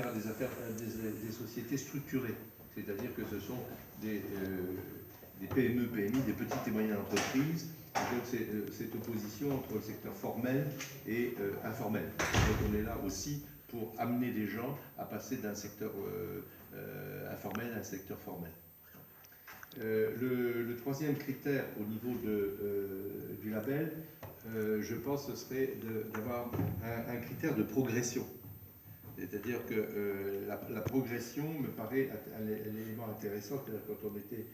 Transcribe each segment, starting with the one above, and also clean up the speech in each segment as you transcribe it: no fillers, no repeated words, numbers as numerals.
affaire à des sociétés structurées, c'est-à-dire que ce sont des PME, PMI, des petites et moyennes entreprises. Et donc c'est cette opposition entre le secteur formel et informel. Donc on est là aussi pour amener les gens à passer d'un secteur informel à un secteur formel. Le troisième critère au niveau du label, je pense, ce serait d'avoir un critère de progression. C'est-à-dire que la progression me paraît un élément intéressant. Quand on était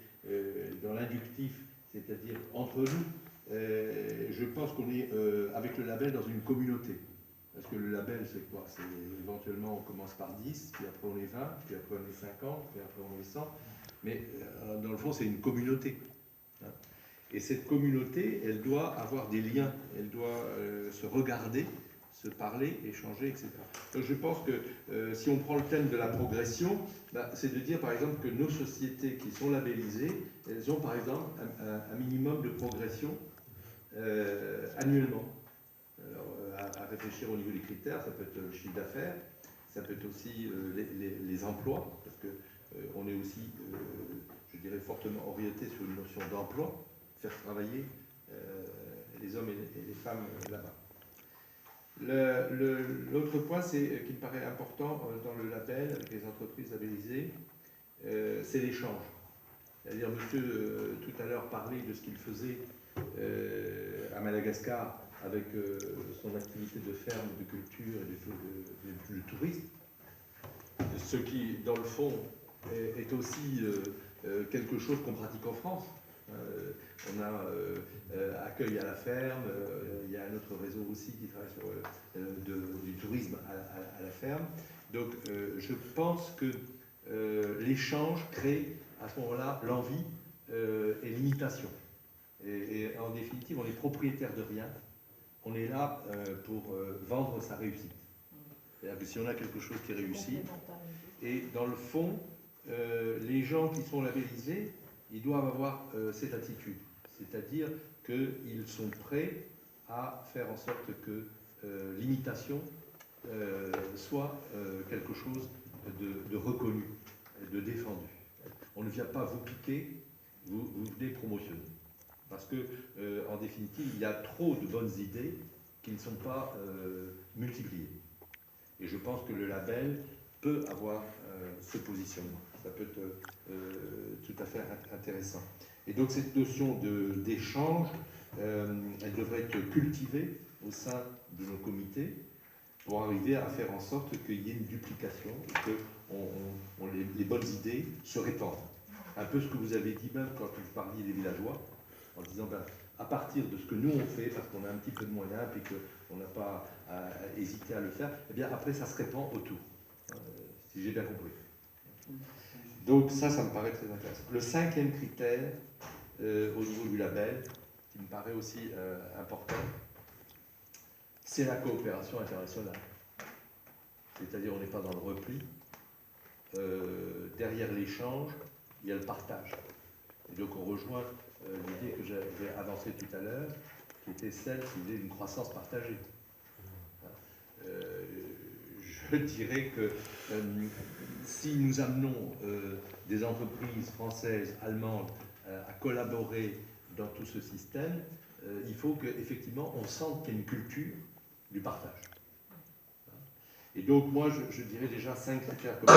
dans l'inductif, c'est-à-dire entre nous, je pense qu'on est avec le label dans une communauté. Parce que le label, c'est quoi? C'est éventuellement on commence par 10, puis après on est 20, puis après on est 50, puis après on est 100. Mais dans le fond, c'est une communauté. Et cette communauté, elle doit avoir des liens, elle doit se regarder, se parler, échanger, etc. Donc je pense que si on prend le thème de la progression, c'est de dire par exemple que nos sociétés qui sont labellisées, elles ont par exemple un minimum de progression annuellement. Alors, à réfléchir au niveau des critères, ça peut être le chiffre d'affaires, ça peut être aussi les emplois, parce qu'on est aussi, je dirais, fortement orienté sur une notion d'emploi, faire travailler les hommes et les femmes là-bas. L'autre point qui me paraît important dans le label, avec les entreprises labellisées, c'est l'échange. C'est-à-dire, monsieur tout à l'heure parlait de ce qu'il faisait à Madagascar avec son activité de ferme, de culture et de tourisme. Ce qui, dans le fond, est aussi quelque chose qu'on pratique en France. On a accueil à la ferme, il y a un autre réseau aussi qui travaille sur du tourisme à la ferme. Donc je pense que l'échange crée à ce moment-là l'envie et l'imitation. Et en définitive, on est propriétaire de rien, on est là pour vendre sa réussite. C'est-à-dire que si on a quelque chose qui réussit, et dans le fond, les gens qui sont labellisés, ils doivent avoir cette attitude, c'est-à-dire qu'ils sont prêts à faire en sorte que l'imitation soit quelque chose de reconnu, de défendu. On ne vient pas vous piquer, vous venez promotionner. Parce que, en définitive, il y a trop de bonnes idées qui ne sont pas multipliées. Et je pense que le label peut avoir ce positionnement. Ça peut être tout à fait intéressant. Et donc cette notion d'échange, elle devrait être cultivée au sein de nos comités pour arriver à faire en sorte qu'il y ait une duplication et que les bonnes idées se répandent. Un peu ce que vous avez dit même quand vous parliez des villageois, en disant à partir de ce que nous on fait, parce qu'on a un petit peu de moyens et qu'on n'a pas hésité à le faire, et bien après ça se répand autour, si j'ai bien compris. Donc ça me paraît très intéressant. Le cinquième critère au niveau du label, qui me paraît aussi important, c'est la coopération internationale. C'est-à-dire on n'est pas dans le repli. Derrière l'échange, il y a le partage. Et donc on rejoint l'idée que j'avais avancée tout à l'heure, qui était celle d'une croissance partagée. Je dirais que si nous amenons des entreprises françaises, allemandes à collaborer dans tout ce système, il faut qu'effectivement on sente qu'il y a une culture du partage. Et donc moi je dirais déjà 5 critères comme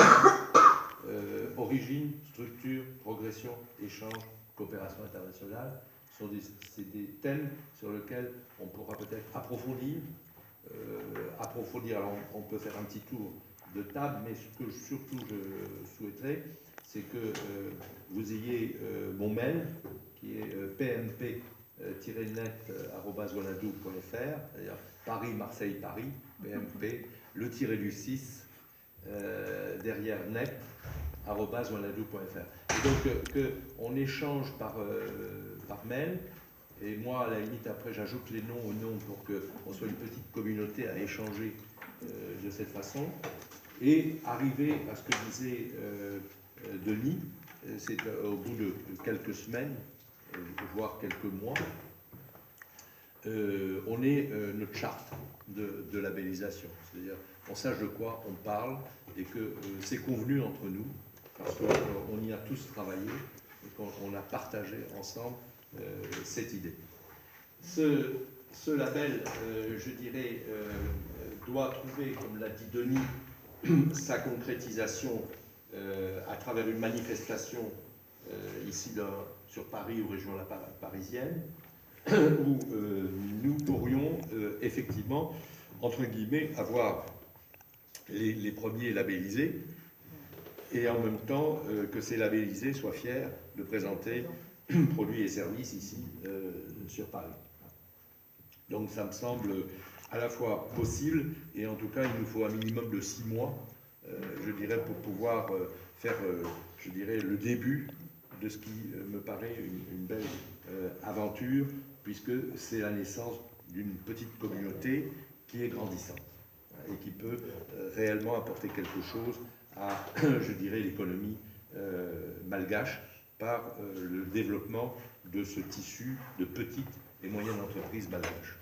origine, structure, progression, échange, coopération internationale. C'est des thèmes sur lesquels on pourra peut-être approfondir. Alors on peut faire un petit tour de table, mais ce que surtout je souhaiterais, c'est que vous ayez mon mail, qui est pmp-net@wanadoo.fr, c'est-à-dire Paris, Marseille, Paris, PMP, le tiré du 6, derrière net, @wanadoo.fr. Et donc qu'on échange par mail, et moi à la limite après j'ajoute les noms aux noms pour qu'on soit une petite communauté à échanger de cette façon, et arriver à ce que disait Denis, c'est au bout de quelques semaines, voire quelques mois, on ait notre charte de labellisation. C'est-à-dire qu'on sache de quoi on parle et que c'est convenu entre nous, parce qu'on y a tous travaillé et qu'on a partagé ensemble cette idée. Ce label, je dirais, doit trouver, comme l'a dit Denis, sa concrétisation à travers une manifestation ici sur Paris ou région parisienne, où nous pourrions effectivement, entre guillemets, avoir les premiers labellisés et en même temps que ces labellisés soient fiers de présenter produits et services ici sur Paris. Donc ça me semble à la fois possible et en tout cas il nous faut un minimum de 6 mois, je dirais, pour pouvoir faire, je dirais, le début de ce qui me paraît une belle aventure, puisque c'est la naissance d'une petite communauté qui est grandissante et qui peut réellement apporter quelque chose à, je dirais, l'économie malgache par le développement de ce tissu de petites et moyennes entreprises malgaches.